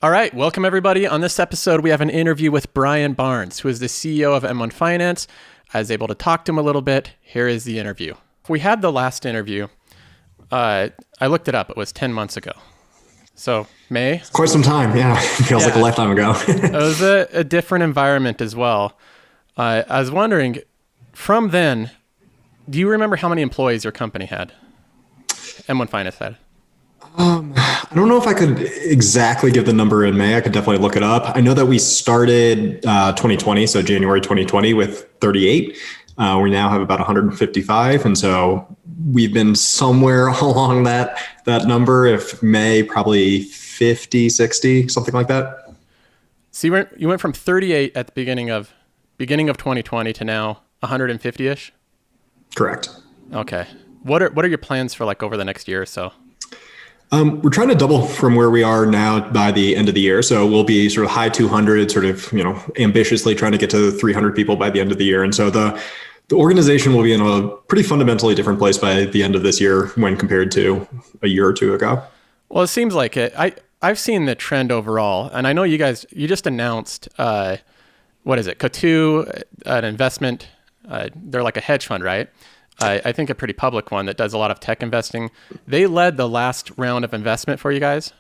All right, welcome everybody. On this episode, we have an interview with Brian Barnes, who is the CEO of M1 Finance. I was able to talk to him a little bit. Here is the interview. We had the last interview. I looked it up. It was 10 months ago. So May. Quite some time. Yeah. Feels like a lifetime ago. It was a different environment as well. I was wondering, from then, do you remember how many employees your company had? M1 Finance had? I don't know if I could exactly give the number in May. I could definitely look it up. I know that we started 2020, so January 2020 with 38. We now have about 155. And so we've been somewhere along that number. If May, probably 50, 60, something like that. So you went from 38 at the beginning of 2020 to now 150-ish? Correct. Okay. What are your plans for like over the next year or so? We're trying to double from where we are now by the end of the year. So we'll be sort of high 200, sort of, ambitiously trying to get to 300 people by the end of the year. And so the organization will be in a pretty fundamentally different place by the end of this year when compared to a year or two ago. Well, it seems like it. I've seen the trend overall, and I know you just announced, what is it? Coatue, an investment. They're like a hedge fund, right? I think a pretty public one that does a lot of tech investing. They led the last round of investment for you guys?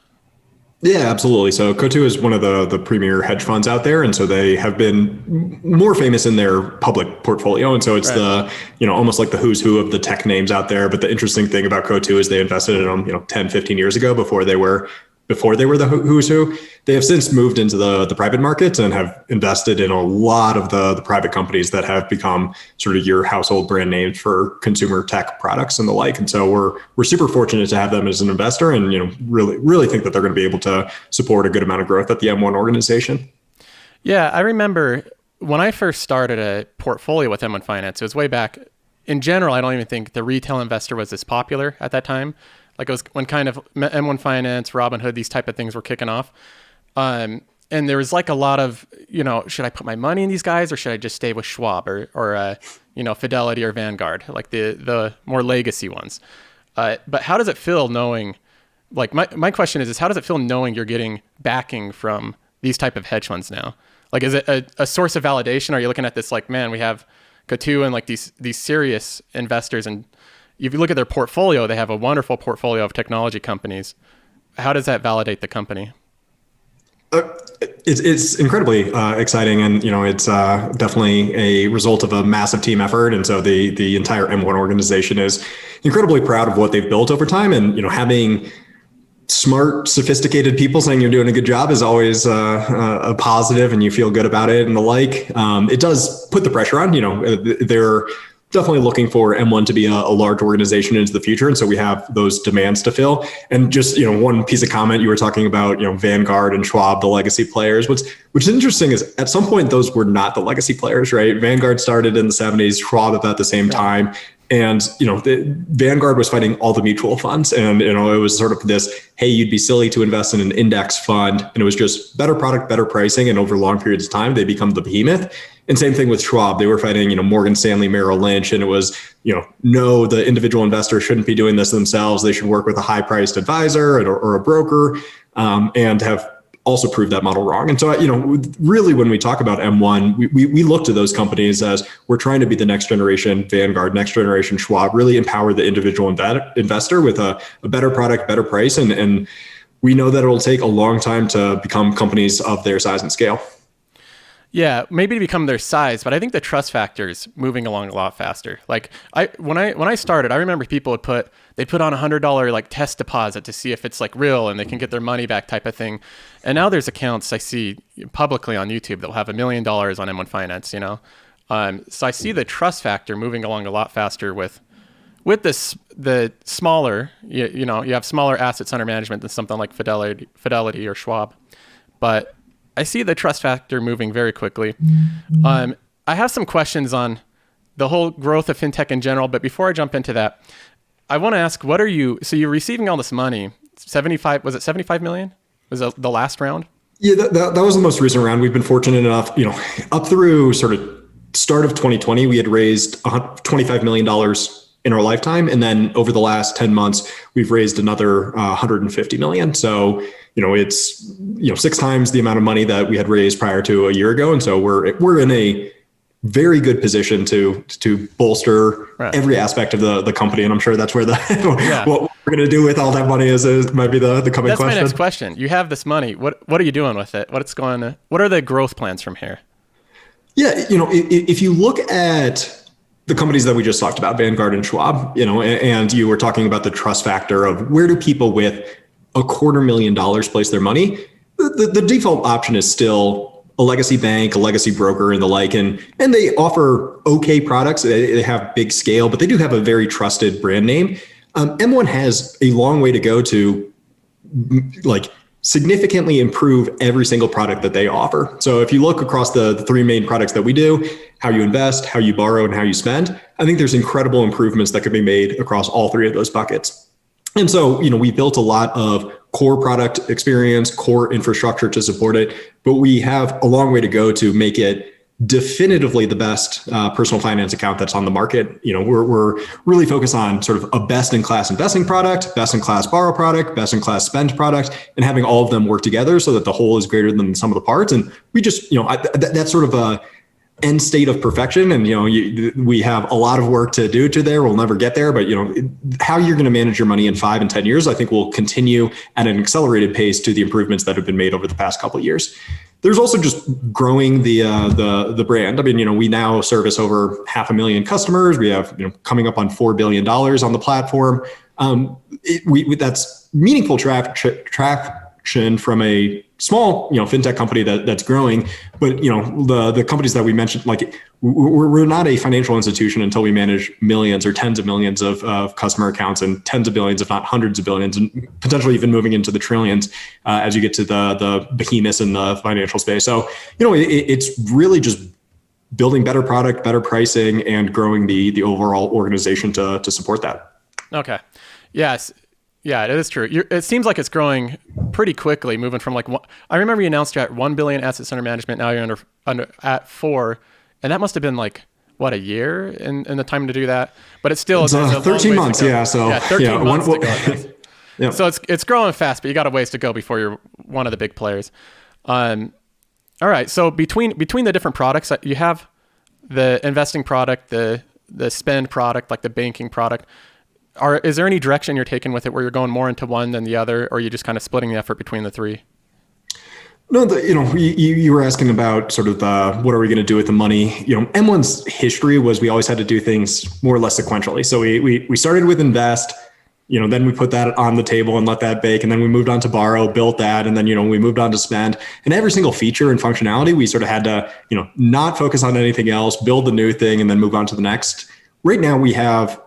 Yeah, absolutely. So Coatue is one of the premier hedge funds out there. And so they have been more famous in their public portfolio. And so it's right. Almost like the who's who of the tech names out there. But the interesting thing about Coatue is they invested in them, 10, 15 years ago before they were the who's who. They have since moved into the private markets and have invested in a lot of the private companies that have become sort of your household brand names for consumer tech products and the like. And so we're super fortunate to have them as an investor, and really think that they're going to be able to support a good amount of growth at the M1 organization. Yeah, I remember when I first started a portfolio with M1 Finance, it was way back. In general, I don't even think the retail investor was as popular at that time. Like it was when kind of M1 Finance, Robinhood, these type of things were kicking off. And there was like a lot of, should I put my money in these guys or should I just stay with Schwab or Fidelity or Vanguard, like the more legacy ones. But how does it feel knowing, like my question is how does it feel knowing you're getting backing from these type of hedge funds now? Like, is it a source of validation? Are you looking at this like, man, we have Coatue and like these serious investors, and if you look at their portfolio, they have a wonderful portfolio of technology companies. How does that validate the company? It's incredibly exciting, and it's definitely a result of a massive team effort. And so the entire M1 organization is incredibly proud of what they've built over time. And having smart, sophisticated people saying you're doing a good job is always a positive, and you feel good about it and the like. It does put the pressure on. They're definitely looking for M1 to be a large organization into the future. And so we have those demands to fill. And just, one piece of comment, you were talking about, Vanguard and Schwab, the legacy players. Which is interesting is at some point, those were not the legacy players, right? Vanguard started in the 70s, Schwab about the same time. And, Vanguard was fighting all the mutual funds. And, it was sort of this, hey, you'd be silly to invest in an index fund. And it was just better product, better pricing. And over long periods of time, they become the behemoth. And same thing with Schwab. They were fighting, Morgan Stanley, Merrill Lynch. And it was, no, the individual investor shouldn't be doing this themselves. They should work with a high priced advisor or a broker, and have also proved that model wrong. And so, really when we talk about M1, we look to those companies as we're trying to be the next generation Vanguard, next generation Schwab, really empower the individual investor with a better product, better price. And we know that it'll take a long time to become companies of their size and scale. Yeah, maybe to become their size, but I think the trust factor is moving along a lot faster. Like when I started, I remember people would put on $100 like test deposit to see if it's like real and they can get their money back type of thing. And now there's accounts I see publicly on YouTube that will have $1 million on M1 Finance. So I see the trust factor moving along a lot faster with the smaller. You have smaller assets under management than something like Fidelity or Schwab, but I see the trust factor moving very quickly. I have some questions on the whole growth of fintech in general, but before I jump into that, I want to ask, so you're receiving all this money, was it 75 million? Was it the last round? Yeah, that was the most recent round. We've been fortunate enough, up through sort of start of 2020, we had raised $25 million in our lifetime. And then over the last 10 months, we've raised another 150 million. So, it's 6 times the amount of money that we had raised prior to a year ago, and so we're in a very good position to bolster every aspect of the company. And I'm sure that's where what we're going to do with all that money is might be the coming question. That's my next question. You have this money. What are you doing with it? What are the growth plans from here? Yeah. If you look at the companies that we just talked about, Vanguard and Schwab, and you were talking about the trust factor of where do people with $250,000 place their money, the default option is still a legacy bank, a legacy broker, and the like, and they offer okay products. They have big scale, but they do have a very trusted brand name. M1 has a long way to go to significantly improve every single product that they offer. So if you look across the three main products that we do, how you invest, how you borrow, and how you spend, I think there's incredible improvements that could be made across all three of those buckets. And so, we built a lot of core product experience, core infrastructure to support it, but we have a long way to go to make it definitively the best personal finance account that's on the market. We're really focused on sort of a best-in-class investing product, best-in-class borrow product, best-in-class spend product, and having all of them work together so that the whole is greater than the sum of the parts. And we just, that's sort of a end state of perfection. And, we have a lot of work to do to there. We'll never get there, but how you're going to manage your money in 5 and 10 years, I think will continue at an accelerated pace to the improvements that have been made over the past couple of years. There's also just growing the brand. I mean, we now service over 500,000 customers. We have, coming up on $4 billion on the platform. That's meaningful traction from a small, Fintech company that's growing. But, the companies that we mentioned, we're not a financial institution until we manage millions or tens of millions of customer accounts and tens of billions, if not hundreds of billions, and potentially even moving into the trillions as you get to the behemoths in the financial space. So, it's really just building better product, better pricing, and growing the overall organization to support that. Okay. Yes. Yeah, it is true. It seems like it's growing pretty quickly, moving from I remember you announced you're at 1 billion assets under management. Now you're at 4, and that must have been a year in the time to do that. But it's still 13 months. Yeah. So 13 months to go. Yeah. So it's growing fast, but you got a ways to go before you're one of the big players. All right. So between the different products, you have the investing product, the spend product, like the banking product. Is there any direction you're taking with it where you're going more into one than the other, or are you just kind of splitting the effort between the three? No, you were asking about sort of what are we going to do with the money? M1's history was we always had to do things more or less sequentially. So we started with invest, then we put that on the table and let that bake, and then we moved on to borrow, built that, and then we moved on to spend. And every single feature and functionality, we sort of had to not focus on anything else, build the new thing, and then move on to the next. Right now we have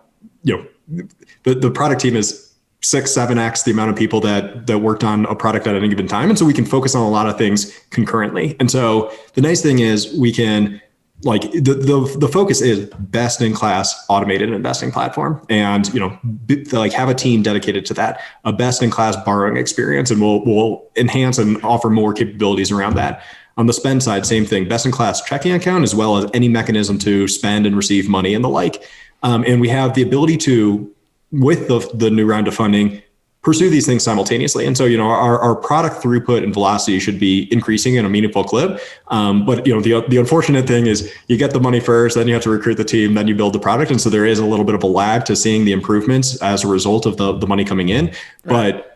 the product team is 6-7x the amount of people that worked on a product at any given time. And so we can focus on a lot of things concurrently. And so the nice thing is we can the focus is best in class automated investing platform, and have a team dedicated to that, a best in class borrowing experience, and we'll enhance and offer more capabilities around that. On the spend side, same thing, best in class checking account, as well as any mechanism to spend and receive money and the like. And we have the ability to, with the new round of funding, pursue these things simultaneously. And so, our product throughput and velocity should be increasing in a meaningful clip. But, the unfortunate thing is you get the money first, then you have to recruit the team, then you build the product. And so there is a little bit of a lag to seeing the improvements as a result of the money coming in. Right. But,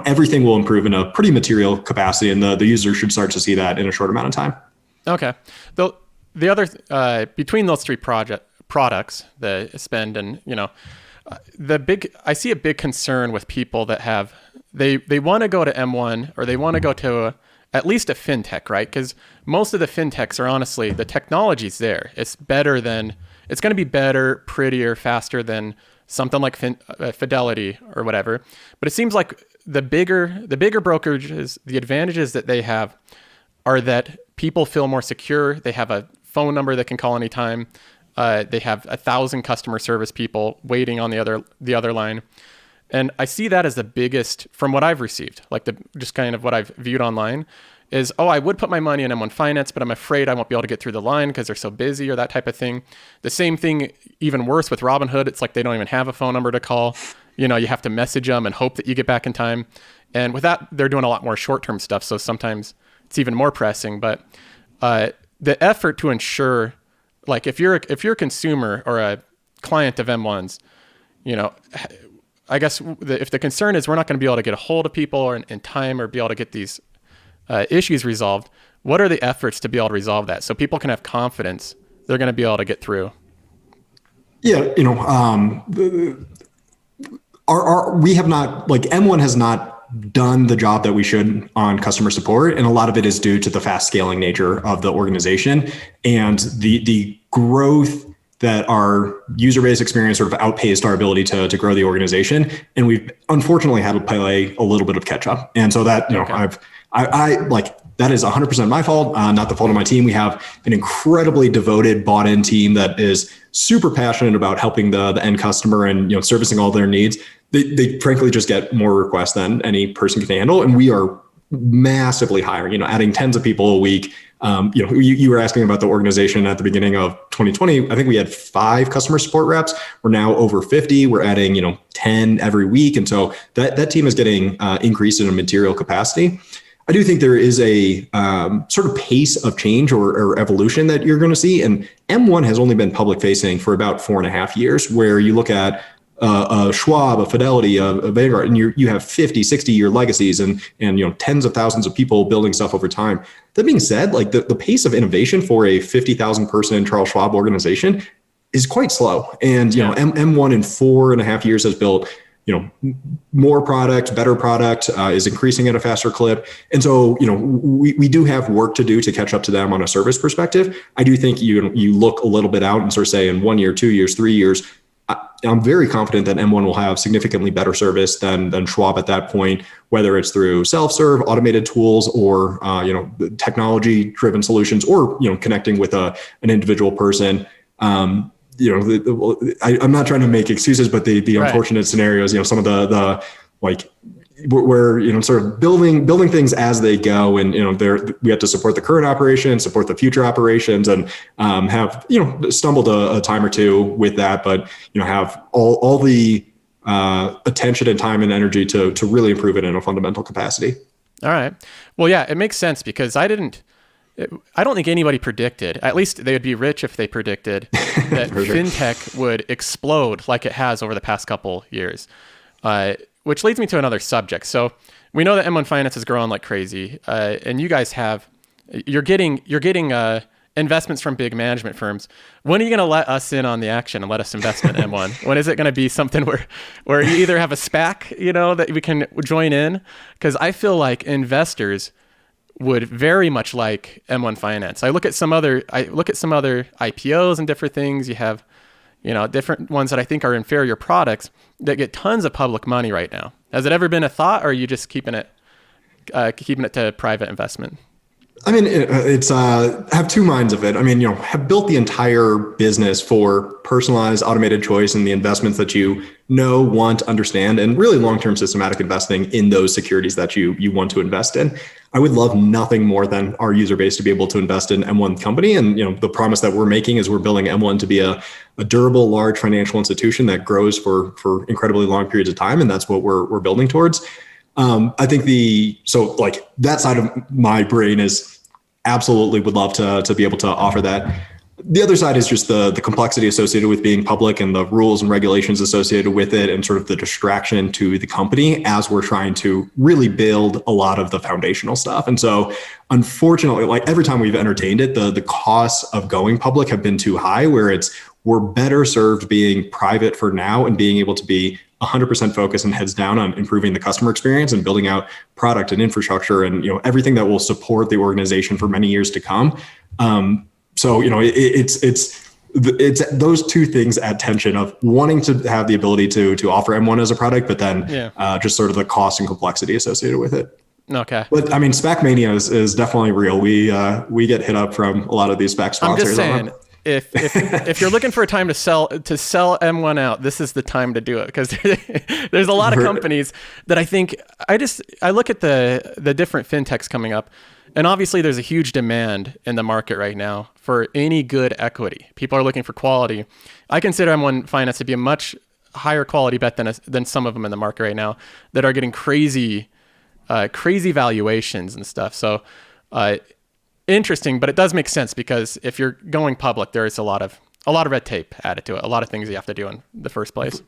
everything will improve in a pretty material capacity, and the user should start to see that in a short amount of time. Okay. The other, between those three products, the spend and, I see a big concern with people that they want to go to M1, or they want to go to at least a fintech, right? Because most of the fintechs are honestly, the technology's there. It's going to be better, prettier, faster than something like Fidelity or whatever. But it seems like the bigger brokerages, the advantages that they have are that people feel more secure. They have a phone number they can call anytime. They have 1,000 customer service people waiting on the other line. And I see that as the biggest, from what I've received, just kind of what I've viewed online, is, I would put my money in M1 Finance, but I'm afraid I won't be able to get through the line because they're so busy, or that type of thing. The same thing, even worse with Robinhood. It's like they don't even have a phone number to call. You have to message them and hope that you get back in time. And with that, they're doing a lot more short-term stuff. So sometimes it's even more pressing. But the effort to ensure, like if you're a consumer or a client of M1's, I guess if the concern is we're not going to be able to get a hold of people or in time or be able to get these issues resolved, what are the efforts to be able to resolve that so people can have confidence they're going to be able to get through? Yeah, we have not, like M1 has not done the job that we should on customer support. And a lot of it is due to the fast scaling nature of the organization and the growth that our user base experience sort of outpaced our ability to grow the organization. And we've unfortunately had to play a little bit of catch up. And so that, I like, that is 100% my fault, not the fault of my team. We have an incredibly devoted, bought in team that is super passionate about helping the end customer and, servicing all their needs. They frankly just get more requests than any person can handle. And we are massively hiring, adding tens of people a week. You were asking about the organization at the beginning of 2020. I think we had 5 customer support reps. We're now over 50. We're adding, 10 every week. And so that team is getting increased in a material capacity. I do think there is a sort of pace of change or evolution that you're going to see. And M1 has only been public facing for about 4.5 years, where you look at a Schwab, a Fidelity, a Vanguard, and you have 50, 60-year legacies and tens of thousands of people building stuff over time. That being said, like the pace of innovation for a 50,000 person Charles Schwab organization is quite slow. And M1 in 4.5 years has built more product, better product, is increasing at a faster clip. And so, we do have work to do to catch up to them on a service perspective. I do think you look a little bit out and sort of say in 1 year, 2 years, 3 years, I'm very confident that M1 will have significantly better service than Schwab at that point, whether it's through self-serve, automated tools, or technology-driven solutions, or connecting with an individual person. I'm not trying to make excuses, but the unfortunate scenarios, some of the we're sort of building things as they go, and we have to support the current operation, support the future operations, and have stumbled a time or two with that, but have all the attention and time and energy to really improve it in a fundamental capacity. All right. Well, yeah, it makes sense because I don't think anybody predicted, at least they would be rich if they predicted that Fintech would explode like it has over the past couple years. Which leads me to another subject. So we know that M1 Finance is growing like crazy, and you guys you're getting investments from big management firms. When are you going to let us in on the action and let us invest in M1? When is it going to be something where you either have a SPAC, that we can join in? Because I feel like investors would very much like M1 Finance. I look at some other IPOs and different things. You have different ones that I think are inferior products that get tons of public money right now. Has it ever been a thought, or are you just keeping it to private investment? I mean, I have two minds of it. I mean, have built the entire business for personalized automated choice and the investments that you want, understand, and really long-term systematic investing in those securities that you want to invest in. I would love nothing more than our user base to be able to invest in M1 company. And, the promise that we're making is we're building M1 to be a durable, large financial institution that grows for incredibly long periods of time. And that's what we're building towards. I think that side of my brain is absolutely would love to be able to offer that. The other side is just the complexity associated with being public and the rules and regulations associated with it, and sort of the distraction to the company as we're trying to really build a lot of the foundational stuff. And so unfortunately, like every time we've entertained it, the costs of going public have been too high, where we're better served being private for now and being able to be 100% focused and heads down on improving the customer experience and building out product and infrastructure and everything that will support the organization for many years to come. So it's those two things at tension of wanting to have the ability to offer M1 as a product, but then just sort of the cost and complexity associated with it. Okay. But I mean, SPAC mania is definitely real. We get hit up from a lot of these SPAC sponsors. I'm just saying, if you're looking for a time to sell M1 out, this is the time to do it, because there's a lot of companies that I think I look at the different fintechs coming up, and obviously there's a huge demand in the market right now for any good equity. People are looking for quality. I consider M1 Finance to be a much higher quality bet than some of them in the market right now that are getting crazy crazy valuations and stuff. So interesting, but it does make sense because if you're going public, there is a lot of red tape added to it, a lot of things you have to do in the first place.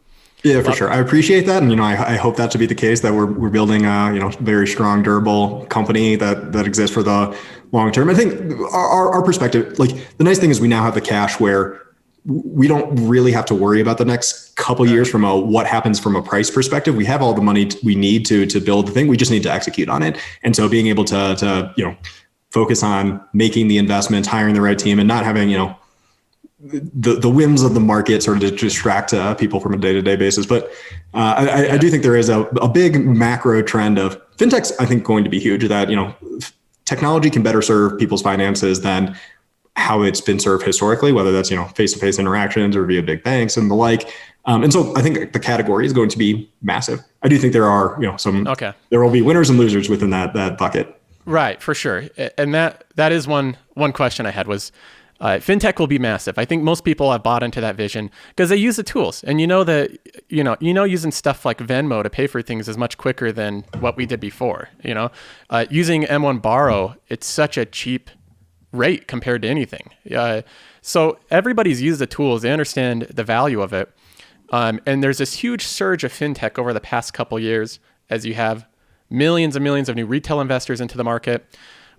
Yeah, for sure. I appreciate that. And, I hope that to be the case, that we're building a, very strong, durable company that exists for the long term. I think our perspective, like the nice thing is we now have the cash where we don't really have to worry about the next couple years from what happens from a price perspective. We have all the money we need to build the thing. We just need to execute on it. And so being able to focus on making the investments, hiring the right team, and not having, the whims of the market sort of to distract people from a day-to-day basis. But I do think there is a big macro trend of fintech's, I think, going to be huge, that, technology can better serve people's finances than how it's been served historically, whether that's, face-to-face interactions or via big banks and the like. And so I think the category is going to be massive. I do think there are, there will be winners and losers within that bucket. Right, for sure. And that is one question I had was, fintech will be massive. I think most people have bought into that vision because they use the tools, and that using stuff like Venmo to pay for things is much quicker than what we did before. Using M1 Borrow, it's such a cheap rate compared to anything. So everybody's used the tools; they understand the value of it, and there's this huge surge of fintech over the past couple years as you have millions and millions of new retail investors into the market,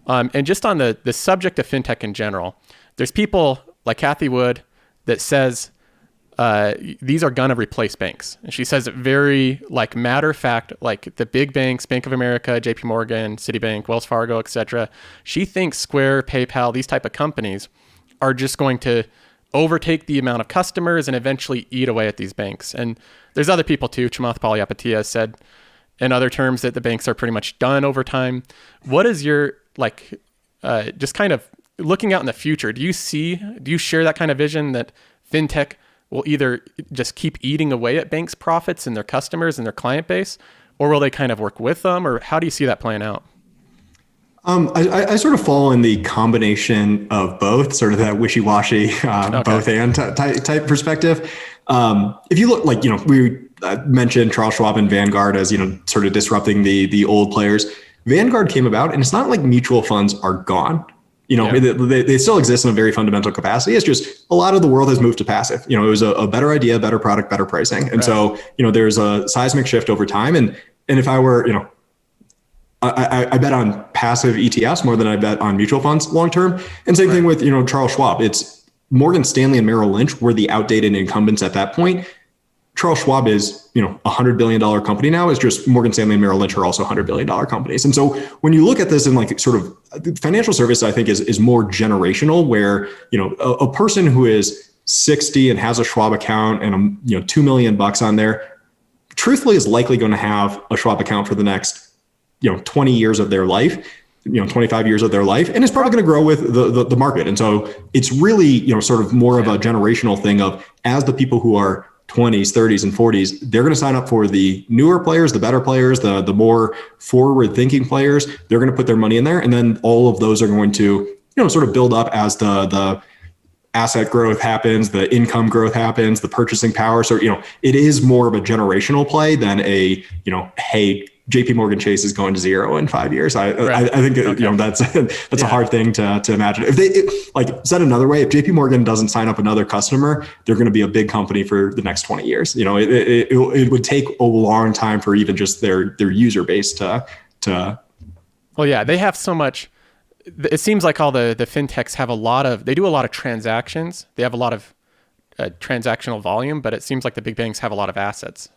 and just on the subject of fintech in general. There's people like Kathy Wood that says these are going to replace banks. And she says it very matter of fact, like the big banks, Bank of America, JP Morgan, Citibank, Wells Fargo, etc. She thinks Square, PayPal, these type of companies are just going to overtake the amount of customers and eventually eat away at these banks. And there's other people too. Chamath Palihapitiya said in other terms that the banks are pretty much done over time. What is your just kind of looking out in the future, do you share that kind of vision that fintech will either just keep eating away at banks' profits and their customers and their client base, or will they kind of work with them, or how do you see that playing out? I sort of fall in the combination of both, sort of that wishy-washy, both and type perspective. If you look, we mentioned Charles Schwab and Vanguard as, sort of disrupting the old players. Vanguard came about, and it's not like mutual funds are gone. They still exist in a very fundamental capacity. It's just a lot of the world has moved to passive. It was a better idea, better product, better pricing. And so, there's a seismic shift over time. And if I were, I bet on passive ETFs more than I bet on mutual funds long term. And same thing with, Charles Schwab. It's Morgan Stanley and Merrill Lynch were the outdated incumbents at that point. Charles Schwab is, $100 billion company now. Is just Morgan Stanley and Merrill Lynch are also $100 billion companies. And so when you look at this in sort of financial service, I think is more generational, where, a person who is 60 and has a Schwab account and, $2 million on there, truthfully is likely going to have a Schwab account for the next, 20 years of their life, 25 years of their life, and it's probably going to grow with the market. And so it's really, sort of more of a generational thing of, as the people who are 20s, 30s, and 40s, they're going to sign up for the newer players, the better players, the more forward-thinking players. They're going to put their money in there, and then all of those are going to, sort of build up as the asset growth happens, the income growth happens, the purchasing power. So, it is more of a generational play than a, hey, JP Morgan Chase is going to zero in 5 years. I think that's a hard thing to imagine. If they said another way, if JP Morgan doesn't sign up another customer, they're going to be a big company for the next 20 years. It would take a long time for even just their user base to. Well, yeah, they have so much. It seems like all the fintechs they do a lot of transactions. They have a lot of transactional volume, but it seems like the big banks have a lot of assets.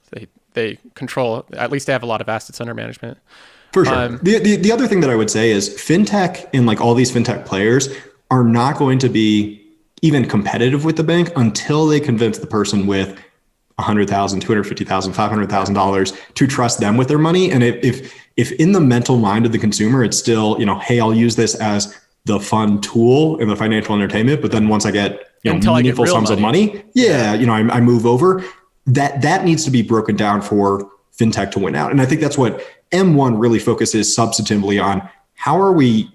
They control, at least they have a lot of assets under management. For sure. The other thing that I would say is fintech and all these fintech players are not going to be even competitive with the bank until they convince the person with $100,000, $250,000, $500,000 to trust them with their money. And if in the mental mind of the consumer, it's still, hey, I'll use this as the fun tool in the financial entertainment, but then once I get meaningful sums of money, I move over. That needs to be broken down for fintech to win out. And I think that's what M1 really focuses substantively on. How are we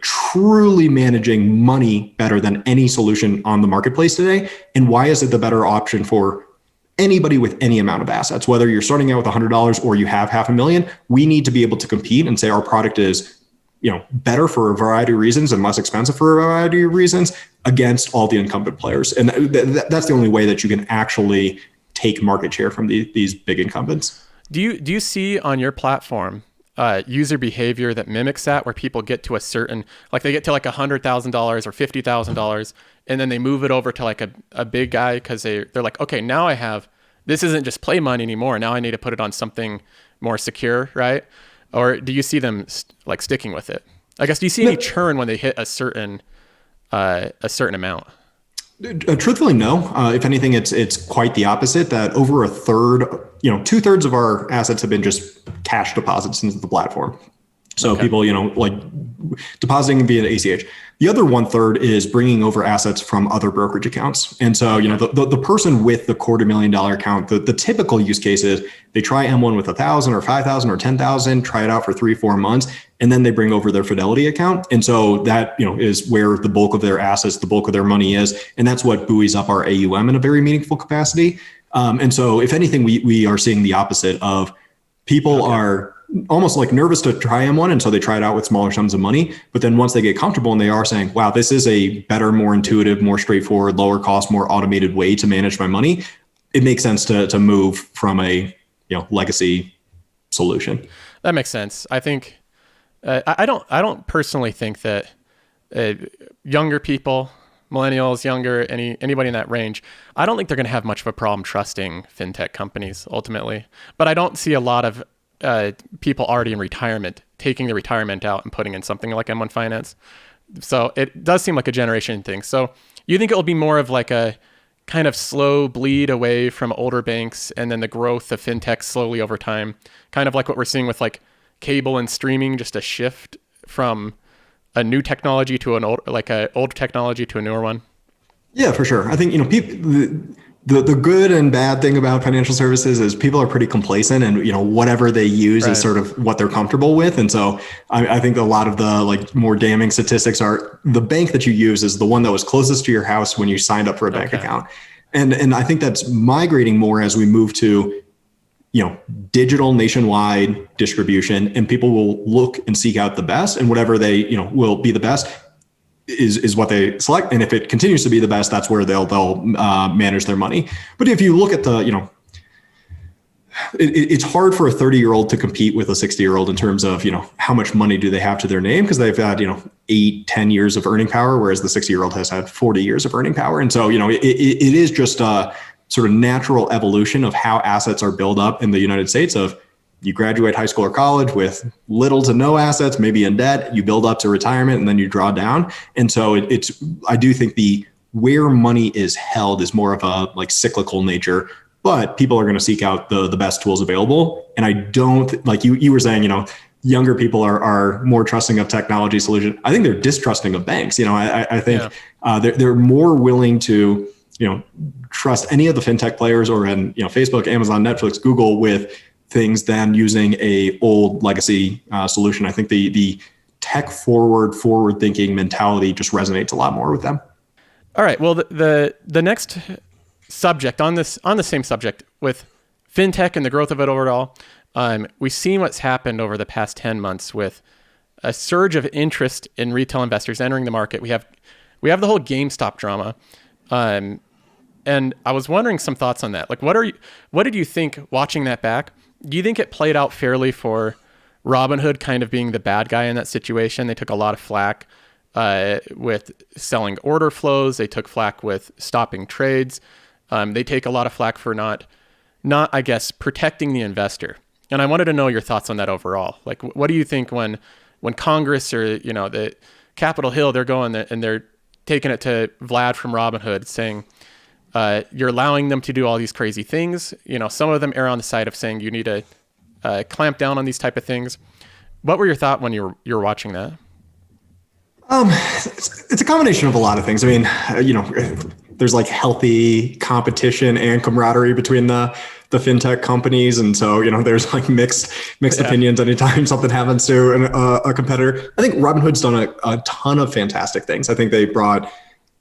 truly managing money better than any solution on the marketplace today? And why is it the better option for anybody with any amount of assets, whether you're starting out with $100 or you have $500,000, we need to be able to compete and say our product is, better for a variety of reasons and less expensive for a variety of reasons against all the incumbent players. And that's the only way that you can actually take market share from these big incumbents. Do you see on your platform user behavior that mimics that, where people get to a certain, like they get to like $100,000 or $50,000, and then they move it over to like a big guy because they're like, okay, now this isn't just play money anymore. Now I need to put it on something more secure, right? Or do you see them like sticking with it? I guess, do you see any churn when they hit a certain amount? Truthfully, no. If anything, it's quite the opposite. That over a third, 2/3 of our assets have been just cash deposits into the platform. So okay. People, like depositing via ACH. The other 1/3 is bringing over assets from other brokerage accounts. And so, the person with the $250,000 account, the typical use case is they try M1 with 1,000 or 5,000 or 10,000, try it out for 3-4 months, and then they bring over their Fidelity account. And so that, is where the bulk of their assets, the bulk of their money is. And that's what buoys up our AUM in a very meaningful capacity. And so if anything, we are seeing the opposite of people are almost like nervous to try M1. And so they try it out with smaller sums of money. But then once they get comfortable and they are saying, wow, this is a better, more intuitive, more straightforward, lower cost, more automated way to manage my money, it makes sense to move from a legacy solution. That makes sense. I think I don't personally think that younger people, millennials, younger, anybody in that range, I don't think they're going to have much of a problem trusting fintech companies ultimately. But I don't see a lot of people already in retirement taking the retirement out and putting in something like M1 Finance. So it does seem like a generation thing. So you think it will be more of like a kind of slow bleed away from older banks and then the growth of fintech slowly over time, kind of like what we're seeing with like cable and streaming, just a shift from a new technology to an old technology to a newer one? Yeah, for sure. I think, people, the good and bad thing about financial services is people are pretty complacent, and whatever they use is sort of what they're comfortable with. And so I think a lot of the more damning statistics are the bank that you use is the one that was closest to your house when you signed up for a bank account. And I think that's migrating more as we move to digital nationwide distribution, and people will look and seek out the best, and whatever they will be the best is what they select. And if it continues to be the best, that's where they'll manage their money. But if you look at the, it's hard for a 30-year-old to compete with a 60-year-old in terms of, how much money do they have to their name? Because they've had, 8-10 years of earning power, whereas the 60-year-old has had 40 years of earning power. And so, it is just a sort of natural evolution of how assets are built up in the United States of, you graduate high school or college with little to no assets, maybe in debt, you build up to retirement, and then you draw down. And so I do think where money is held is more of a cyclical nature, but people are going to seek out the best tools available. And I don't, like you were saying, younger people are more trusting of technology solutions. I think they're distrusting of banks. I think they're more willing to, trust any of the fintech players or in, Facebook, Amazon, Netflix, Google with things than using a old legacy solution. I think the tech forward thinking mentality just resonates a lot more with them. All right. Well, the next subject on the same subject with fintech and the growth of it overall, we've seen what's happened over the past 10 months with a surge of interest in retail investors entering the market. We have the whole GameStop drama. And I was wondering some thoughts on that. Like, what did you think watching that back? Do you think it played out fairly for Robinhood kind of being the bad guy in that situation? They took a lot of flack with selling order flows. They took flack with stopping trades. They take a lot of flack for not, I guess, protecting the investor. And I wanted to know your thoughts on that overall. Like, what do you think when Congress or, the Capitol Hill, they're going and they're taking it to Vlad from Robinhood saying, you're allowing them to do all these crazy things. Some of them err on the side of saying you need to clamp down on these type of things. What were your thoughts when you were watching that? It's a combination of a lot of things. I mean, there's healthy competition and camaraderie between the fintech companies. And so, there's mixed opinions anytime something happens to a competitor. I think Robinhood's done a ton of fantastic things. I think they brought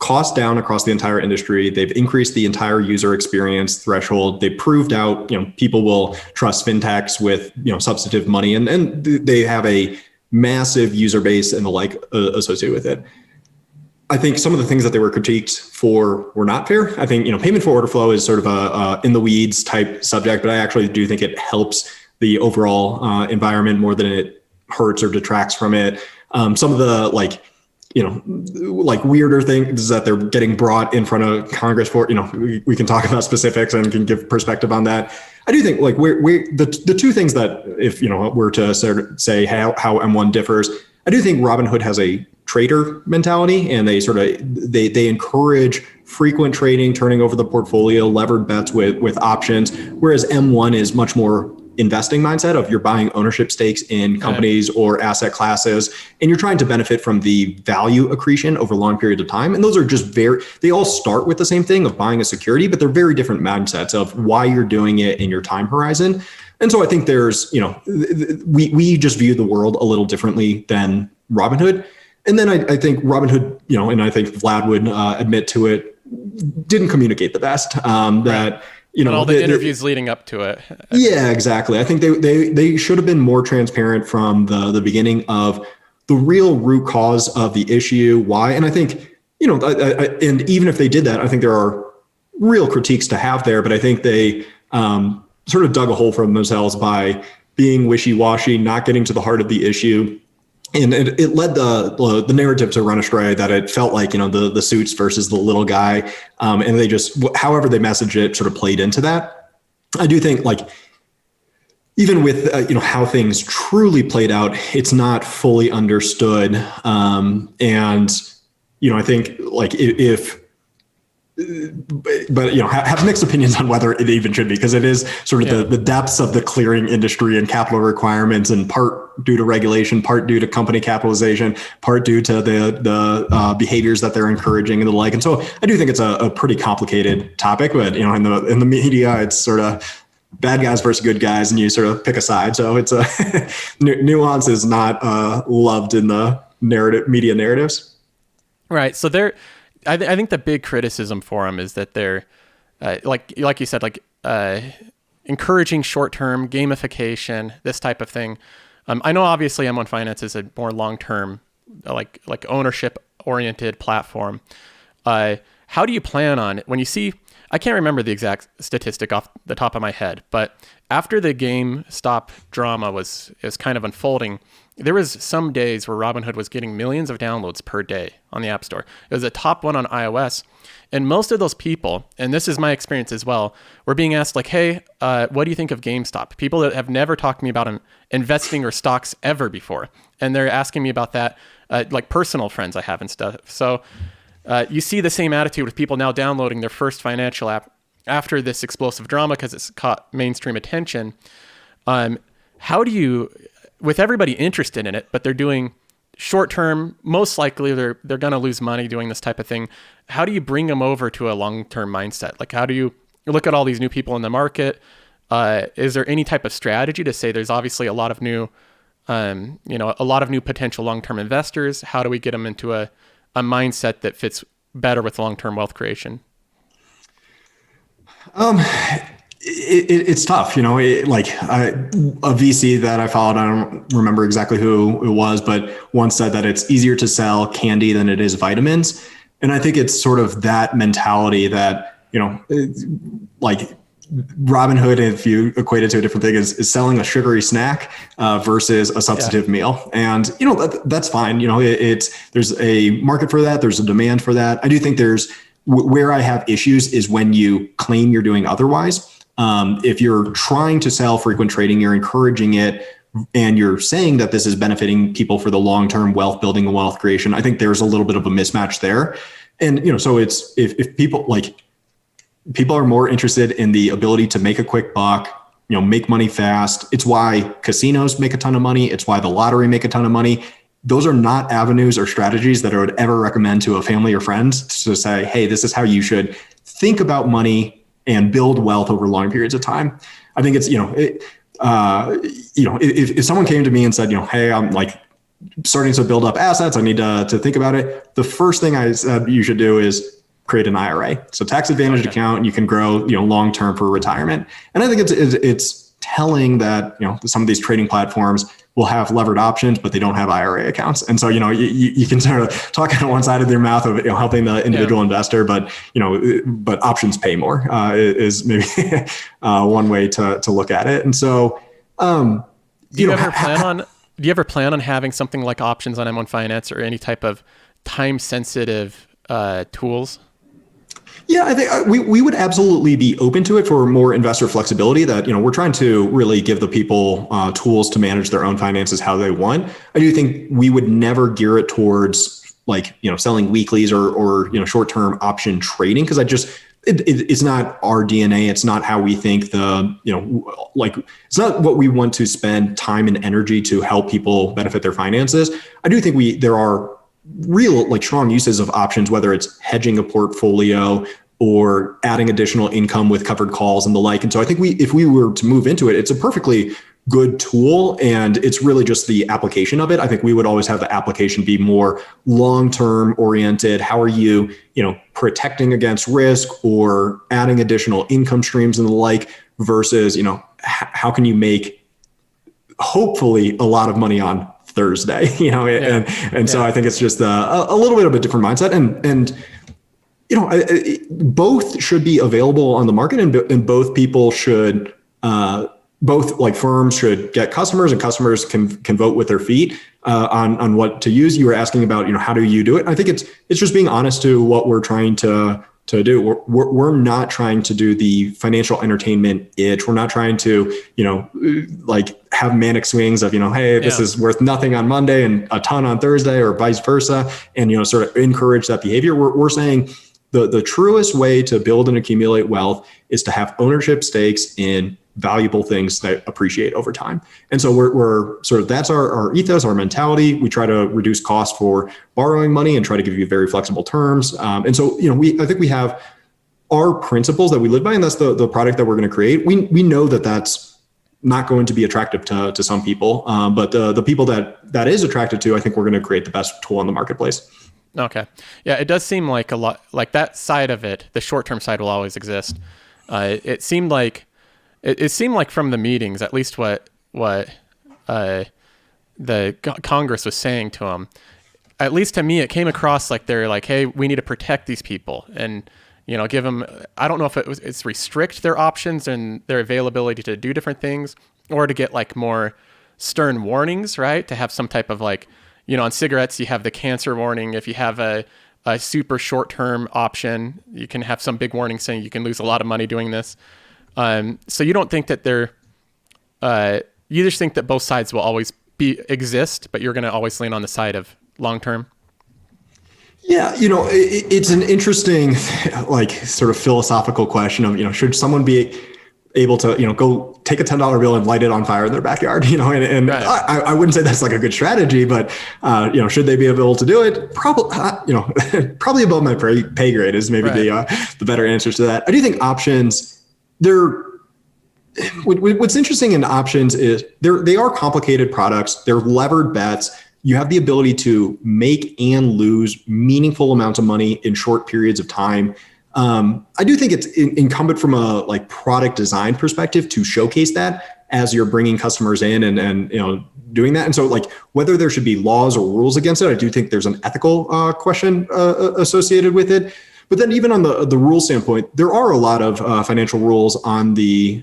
cost down across the entire industry. They've increased the entire user experience threshold. They proved out, people will trust fintechs with, substantive money, and they have a massive user base and the like associated with it. I think some of the things that they were critiqued for were not fair. I think, payment for order flow is sort of a in the weeds type subject, but I actually do think it helps the overall environment more than it hurts or detracts from it. Some of the weirder things that they're getting brought in front of Congress for, we can talk about specifics and can give perspective on that. I do think the two things that, if, were to sort of say how M1 differs, I do think Robinhood has a trader mentality, and they encourage frequent trading, turning over the portfolio, levered bets with options, whereas M1 is much more investing mindset of you're buying ownership stakes in companies or asset classes, and you're trying to benefit from the value accretion over a long period of time. And those are just they all start with the same thing of buying a security, but they're very different mindsets of why you're doing it in your time horizon. And so I think there's, we just view the world a little differently than Robinhood. And then I think Robinhood, and I think Vlad would admit to it, didn't communicate the best. That all the interviews leading up to it. Yeah, exactly. I think they should have been more transparent from the beginning of the real root cause of the issue, why. And I think, and even if they did that, I think there are real critiques to have there. But I think they sort of dug a hole for themselves by being wishy-washy, not getting to the heart of the issue. And it led the narrative to run astray, that it felt like, the suits versus the little guy. And they just, however they messaged it, sort of played into that. I do think even with, how things truly played out, it's not fully understood. And, I think if but have mixed opinions on whether it even should be, because it is sort of the depths of the clearing industry and capital requirements, and part due to regulation, part due to company capitalization, part due to the behaviors that they're encouraging and the like. And so I do think it's a pretty complicated topic, but in the media, it's sort of bad guys versus good guys, and you sort of pick a side. So it's a nuance is not loved in the media narratives. Right. So I think the big criticism for them is that they're, like you said, encouraging short-term gamification, this type of thing. I know obviously M1 Finance is a more long-term, like ownership-oriented platform. How do you plan on when you see? I can't remember the exact statistic off the top of my head, but after the GameStop drama was kind of unfolding, there was some days where Robinhood was getting millions of downloads per day on the App Store. It was a top one on iOS. And most of those people, and this is my experience as well, were being asked hey, what do you think of GameStop? People that have never talked to me about investing or stocks ever before. And they're asking me about that, personal friends I have and stuff. So you see the same attitude with people now downloading their first financial app after this explosive drama because it's caught mainstream attention. How do you, with everybody interested in it, but they're doing short-term, most likely they're going to lose money doing this type of thing. How do you bring them over to a long-term mindset? How do you look at all these new people in the market? Is there any type of strategy to say there's obviously a lot of new potential long-term investors? How do we get them into a mindset that fits better with long-term wealth creation? It's tough, a VC that I followed, I don't remember exactly who it was, but once said that it's easier to sell candy than it is vitamins. And I think it's sort of that mentality that, Robinhood, if you equate it to a different thing, is selling a sugary snack versus a substantive meal. And, that's fine. There's a market for that. There's a demand for that. I do think where I have issues is when you claim you're doing otherwise. If you're trying to sell frequent trading, you're encouraging it, and you're saying that this is benefiting people for the long-term wealth building and wealth creation. I think there's a little bit of a mismatch there. And, so it's, if people people are more interested in the ability to make a quick buck, make money fast. It's why casinos make a ton of money. It's why the lottery make a ton of money. Those are not avenues or strategies that I would ever recommend to a family or friends to say, hey, this is how you should think about money and build wealth over long periods of time. I think it's, if someone came to me and said, hey, I'm starting to build up assets. I need to think about it. The first thing I said you should do is create an IRA. So tax advantaged account, you can grow, long term for retirement. And I think it's telling that, some of these trading platforms will have levered options, but they don't have IRA accounts. And so, you can sort of talk out of one side of your mouth of helping the individual investor, but but options pay more is maybe one way to look at it. And so, do you ever plan on having something like options on M1 Finance or any type of time sensitive tools? Yeah, I think we would absolutely be open to it for more investor flexibility. That we're trying to really give the people tools to manage their own finances how they want. I do think we would never gear it towards selling weeklies or short-term option trading, because it's not our DNA. It's not how we think. It's not what we want to spend time and energy to help people benefit their finances. I do think there are real strong uses of options, whether it's hedging a portfolio or adding additional income with covered calls and the like. And so I think if we were to move into it, it's a perfectly good tool, and it's really just the application of it. I think we would always have the application be more long-term oriented. How are you, protecting against risk or adding additional income streams and the like, versus, how can you make hopefully a lot of money on Thursday, so I think it's just a little bit of a different mindset, and both should be available on the market, and both people should, both firms should get customers, and customers can vote with their feet on what to use. You were asking about, how do you do it? I think it's just being honest to what we're trying to do. We're not trying to do the financial entertainment itch. We're not trying to, have manic swings of, hey, this is worth nothing on Monday and a ton on Thursday, or vice versa, and, sort of encourage that behavior. We're saying the truest way to build and accumulate wealth is to have ownership stakes in valuable things that appreciate over time. And so we're sort of, that's our ethos, our mentality. We try to reduce cost for borrowing money and try to give you very flexible terms. And so, I think we have our principles that we live by, and that's the product that we're going to create. We know that that's not going to be attractive to some people, but the people that is attracted to, I think we're going to create the best tool on the marketplace. Okay. Yeah, it does seem like a lot, like that side of it, the short-term side will always exist. It seemed like from the meetings, at least what the Congress was saying to them, at least to me, it came across like they're like, hey, we need to protect these people and, give them, I don't know if it's restrict their options and their availability to do different things, or to get more stern warnings, right? To have some type of on cigarettes, you have the cancer warning. If you have a super short-term option, you can have some big warning saying you can lose a lot of money doing this. So you don't think that you just think that both sides will always exist, but you're going to always lean on the side of long-term? Yeah, it's an interesting, sort of philosophical question of, should someone be able to, go take a $10 bill and light it on fire in their backyard, and right. I wouldn't say that's a good strategy, but, should they be able to do it? Probably, probably above my pay grade is maybe the better answers to that. I do think options, what's interesting in options is they are complicated products. They're levered bets. You have the ability to make and lose meaningful amounts of money in short periods of time. I do think it's incumbent from a product design perspective to showcase that as you're bringing customers in and doing that. And so whether there should be laws or rules against it, I do think there's an ethical question associated with it. But then even on the rule standpoint, there are a lot of financial rules on the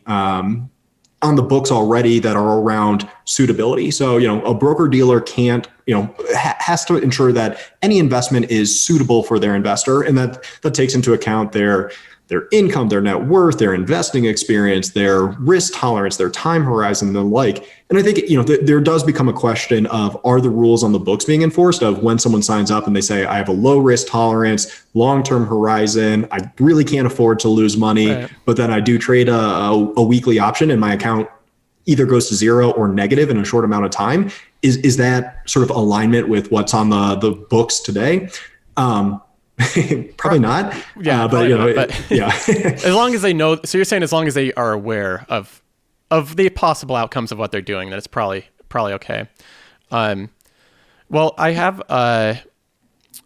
books already that are around suitability. So, a broker dealer can't, has to ensure that any investment is suitable for their investor. And that takes into account their income, their net worth, their investing experience, their risk tolerance, their time horizon, and the like. And I think, there does become a question of, are the rules on the books being enforced? Of when someone signs up and they say, I have a low risk tolerance, long-term horizon, I really can't afford to lose money, right. But then I do trade a weekly option and my account either goes to zero or negative in a short amount of time. Is that sort of alignment with what's on the books today? Probably not. Yeah, but yeah. As long as they know, so you're saying as long as they are aware of the possible outcomes of what they're doing, then it's probably okay. Well, I have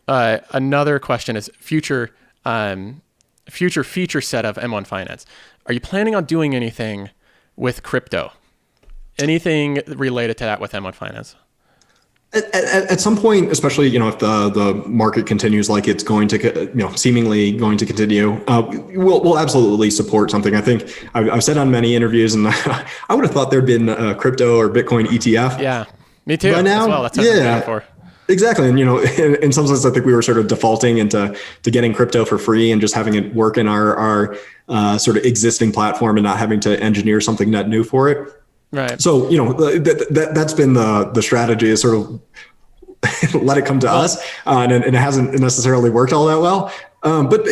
another question is future feature set of M1 Finance. Are you planning on doing anything with crypto? Anything related to that with M1 Finance? At some point, especially if the market continues like it's going to seemingly going to continue, we'll absolutely support something. I think I've said on many interviews, and I would have thought there'd been a crypto or Bitcoin ETF. Yeah, me too. By now, as well. That's what I'm waiting for. Exactly. And, in some sense, I think we were sort of defaulting into getting crypto for free and just having it work in our sort of existing platform and not having to engineer something net new for it. Right. So, that's been the strategy, is sort of let it come to us. And it hasn't necessarily worked all that well. But,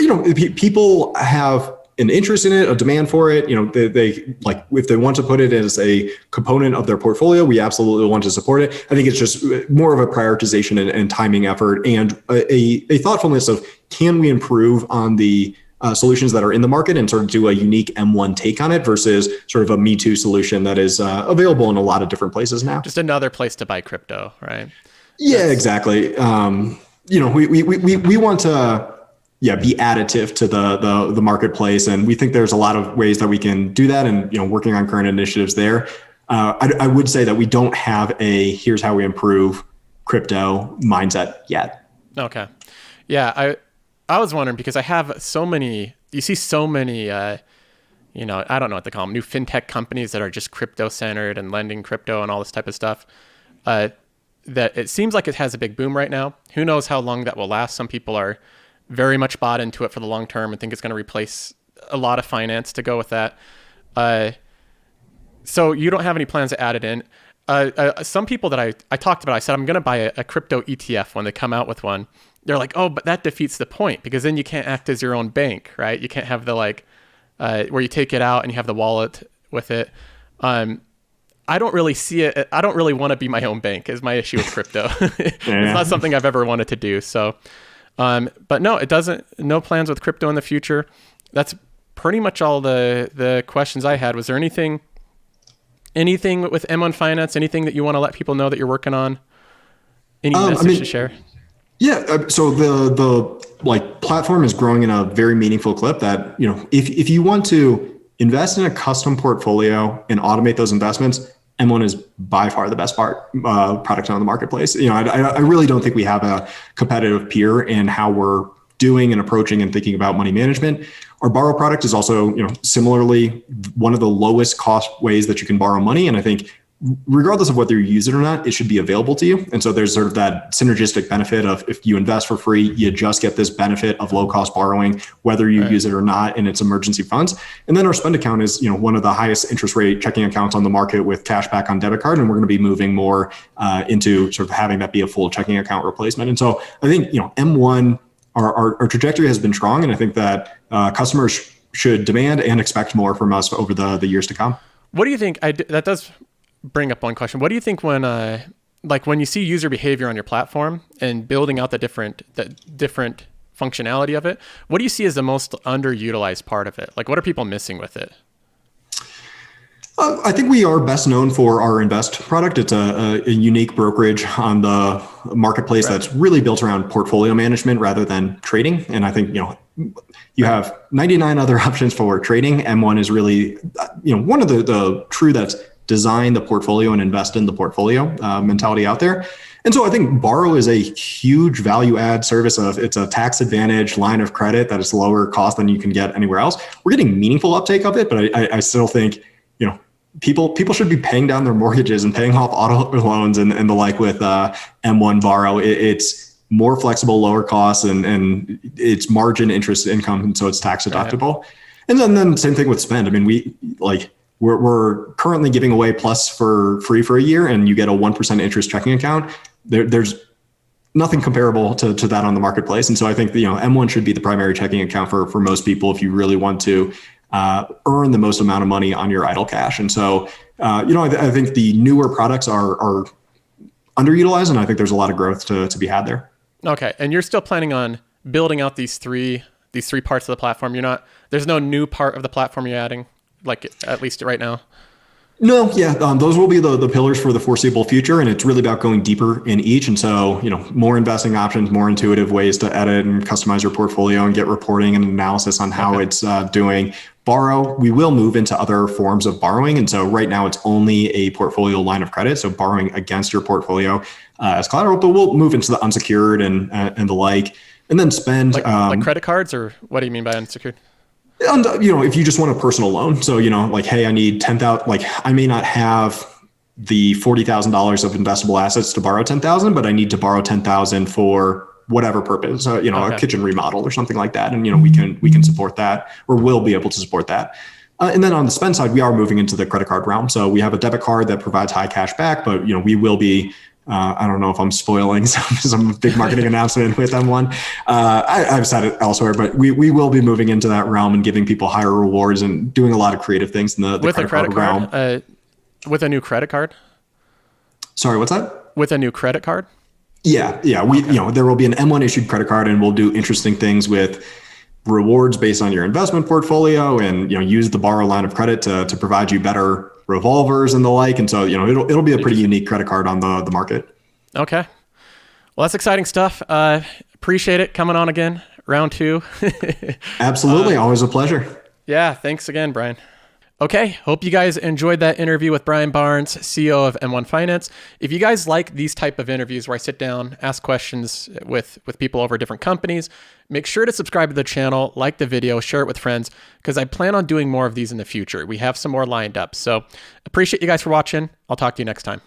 people have an interest in it, a demand for it. They like, if they want to put it as a component of their portfolio, we absolutely want to support it. I think it's just more of a prioritization and timing effort, and a thoughtfulness of, can we improve on the solutions that are in the market and sort of do a unique M1 take on it versus sort of a Me Too solution that is available in a lot of different places now. Just another place to buy crypto, right? Yeah, exactly. We want to be additive to the marketplace, and we think there's a lot of ways that we can do that, and working on current initiatives there. I would say that we don't have a here's how we improve crypto mindset yet. Okay. Yeah, I was wondering, because I have so many, you see so many, I don't know what to call them, new fintech companies that are just crypto centered and lending crypto and all this type of stuff. That it seems like it has a big boom right now. Who knows how long that will last? Some people are very much bought into it for the long term and think it's going to replace a lot of finance to go with that. So you don't have any plans to add it in. Some people that I talked about, I said, I'm going to buy a crypto ETF when they come out with one. They're like, oh, but that defeats the point, because then you can't act as your own bank, right? You can't have the where you take it out and you have the wallet with it. I don't really see it. I don't really want to be my own bank, is my issue with crypto. It's not something I've ever wanted to do. So, but no, it doesn't, no plans with crypto in the future. That's pretty much all the questions I had. Was there anything with M1 Finance, anything that you want to let people know that you're working on? Any message to share? Yeah. So the platform is growing in a very meaningful clip that, if you want to invest in a custom portfolio and automate those investments, M1 is by far the best product on the marketplace. I really don't think we have a competitive peer in how we're doing and approaching and thinking about money management. Our borrow product is also, similarly one of the lowest cost ways that you can borrow money. And I think regardless of whether you use it or not, it should be available to you. And so there's sort of that synergistic benefit of, if you invest for free, you just get this benefit of low cost borrowing, whether you use it or not, in its emergency funds. And then our spend account is, one of the highest interest rate checking accounts on the market with cash back on debit card. And we're going to be moving more into sort of having that be a full checking account replacement. And so I think, M1, our trajectory has been strong. And I think that customers should demand and expect more from us over the years to come. What do you think? That does bring up one question. What do you think when you see user behavior on your platform and building out the different functionality of it, what do you see as the most underutilized part of it? Like, what are people missing with it? I think we are best known for our Invest product. It's a unique brokerage on the marketplace that's really built around portfolio management rather than trading. And I think, you have 99 other options for trading. M1 is really, one of the true that's design the portfolio and invest in the portfolio mentality out there. And so I think borrow is a huge value add service. It's a tax advantage line of credit that is lower cost than you can get anywhere else. We're getting meaningful uptake of it, but I still think, people should be paying down their mortgages and paying off auto loans and the like with M1 borrow. It's more flexible, lower costs, and it's margin interest income. And so it's tax deductible. Right. And then same thing with spend. I mean, we're currently giving away Plus for free for a year, and you get a 1% interest checking account. There's nothing comparable to that on the marketplace. And so I think M1 should be the primary checking account for most people if you really want to earn the most amount of money on your idle cash. And so I think the newer products are underutilized, and I think there's a lot of growth to be had there. Okay, and you're still planning on building out these three parts of the platform. There's no new part of the platform you're adding, like at least right now. No, yeah, those will be the pillars for the foreseeable future, and it's really about going deeper in each. And so, more investing options, more intuitive ways to edit and customize your portfolio and get reporting and analysis on how Okay. it's doing. Borrow, we will move into other forms of borrowing, and so right now it's only a portfolio line of credit, so borrowing against your portfolio as collateral. But we'll move into the unsecured and the like, and then spend. Like credit cards, or what do you mean by unsecured? And, if you just want a personal loan, so, like, hey, I need 10,000, like, I may not have the $40,000 of investable assets to borrow 10,000, but I need to borrow 10,000 for whatever purpose, a Okay. kitchen remodel or something like that. And, we can support that, or will be able to support that. And then on the spend side, we are moving into the credit card realm. So we have a debit card that provides high cash back, but, we will be, I don't know if I'm spoiling some big marketing announcement with M1. I've said it elsewhere, but we will be moving into that realm and giving people higher rewards and doing a lot of creative things in the With a credit credit card realm. card? With a new credit card? Sorry, what's that? With a new credit card? Yeah. There will be an M1 issued credit card, and we'll do interesting things with rewards based on your investment portfolio, and use the borrow line of credit to provide you better revolvers and the like. And so it'll be a pretty unique credit card on the market. Okay. Well, that's exciting stuff. Appreciate it coming on again. Round two. Absolutely, always a pleasure. Yeah, thanks again, Brian. Okay, hope you guys enjoyed that interview with Brian Barnes, CEO of M1 Finance. If you guys like these type of interviews where I sit down, ask questions with people over different companies, make sure to subscribe to the channel, like the video, share it with friends, because I plan on doing more of these in the future. We have some more lined up. So appreciate you guys for watching. I'll talk to you next time.